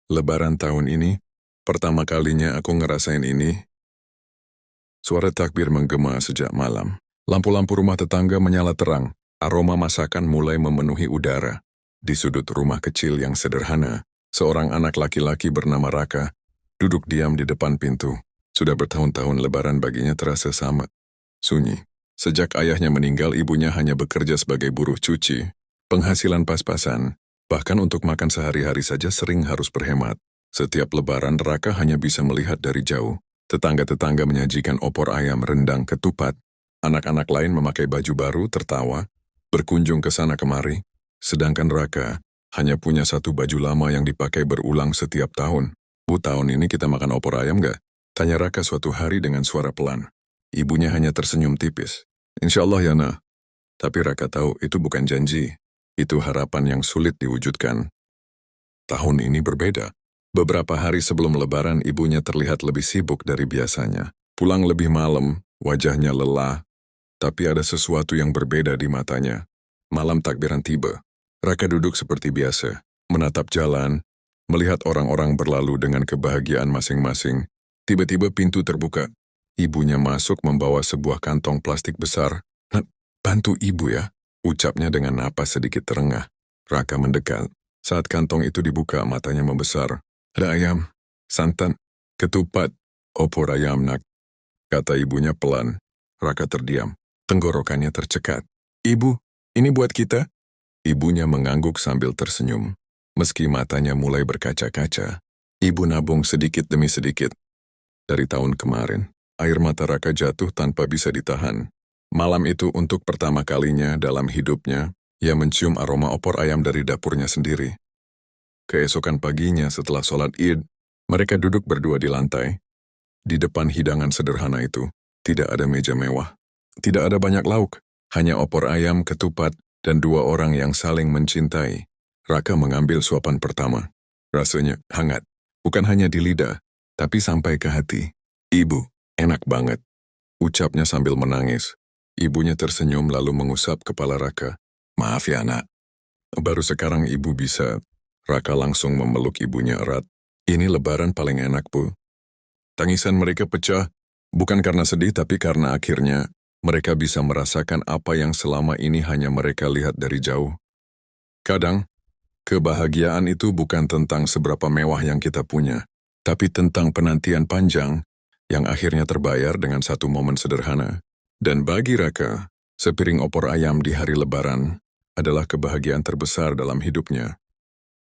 Lebaran tahun ini, pertama kalinya aku ngerasain ini. Suara takbir menggema sejak malam. Lampu-lampu rumah tetangga menyala terang. Aroma masakan mulai memenuhi udara. Di sudut rumah kecil yang sederhana, seorang anak laki-laki bernama Raka duduk diam di depan pintu. Sudah bertahun-tahun Lebaran baginya terasa sama. Sunyi. Sejak ayahnya meninggal, ibunya hanya bekerja sebagai buruh cuci. Penghasilan pas-pasan. Bahkan untuk makan sehari-hari saja sering harus berhemat. Setiap Lebaran Raka hanya bisa melihat dari jauh. Tetangga-tetangga menyajikan opor ayam, rendang, ketupat. Anak-anak lain memakai baju baru, tertawa, berkunjung ke sana kemari. Sedangkan Raka hanya punya satu baju lama yang dipakai berulang setiap tahun. Bu, tahun ini kita makan opor ayam nggak? Tanya Raka suatu hari dengan suara pelan. Ibunya hanya tersenyum tipis. Insya Allah ya, Nah. Tapi Raka tahu itu bukan janji. Itu harapan yang sulit diwujudkan. Tahun ini berbeda. Beberapa hari sebelum Lebaran, ibunya terlihat lebih sibuk dari biasanya. Pulang lebih malam, wajahnya lelah. Tapi ada sesuatu yang berbeda di matanya. Malam takbiran tiba. Raka duduk seperti biasa, menatap jalan, melihat orang-orang berlalu dengan kebahagiaan masing-masing. Tiba-tiba pintu terbuka. Ibunya masuk membawa sebuah kantong plastik besar. Bantu ibu ya, ucapnya dengan napas sedikit terengah. Raka mendekat. Saat kantong itu dibuka, matanya membesar. Ada ayam, santan, ketupat, opor ayam nak, kata ibunya pelan. Raka terdiam, tenggorokannya tercekat. Ibu, ini buat kita? Ibunya mengangguk sambil tersenyum. Meski matanya mulai berkaca-kaca, ibu nabung sedikit demi sedikit. Dari tahun kemarin, air mata Raka jatuh tanpa bisa ditahan. Malam itu untuk pertama kalinya dalam hidupnya, ia mencium aroma opor ayam dari dapurnya sendiri. Keesokan paginya setelah sholat Id, mereka duduk berdua di lantai. Di depan hidangan sederhana itu, tidak ada meja mewah. Tidak ada banyak lauk, hanya opor ayam, ketupat, dan dua orang yang saling mencintai. Raka mengambil suapan pertama. Rasanya hangat, bukan hanya di lidah, tapi sampai ke hati. Ibu, enak banget, ucapnya sambil menangis. Ibunya tersenyum lalu mengusap kepala Raka. Maaf ya, Nak. Baru sekarang ibu bisa. Raka langsung memeluk ibunya erat. Ini Lebaran paling enak, Bu. Tangisan mereka pecah, bukan karena sedih tapi karena akhirnya mereka bisa merasakan apa yang selama ini hanya mereka lihat dari jauh. Kadang, kebahagiaan itu bukan tentang seberapa mewah yang kita punya, tapi tentang penantian panjang yang akhirnya terbayar dengan satu momen sederhana. Dan bagi Raka, sepiring opor ayam di hari Lebaran adalah kebahagiaan terbesar dalam hidupnya.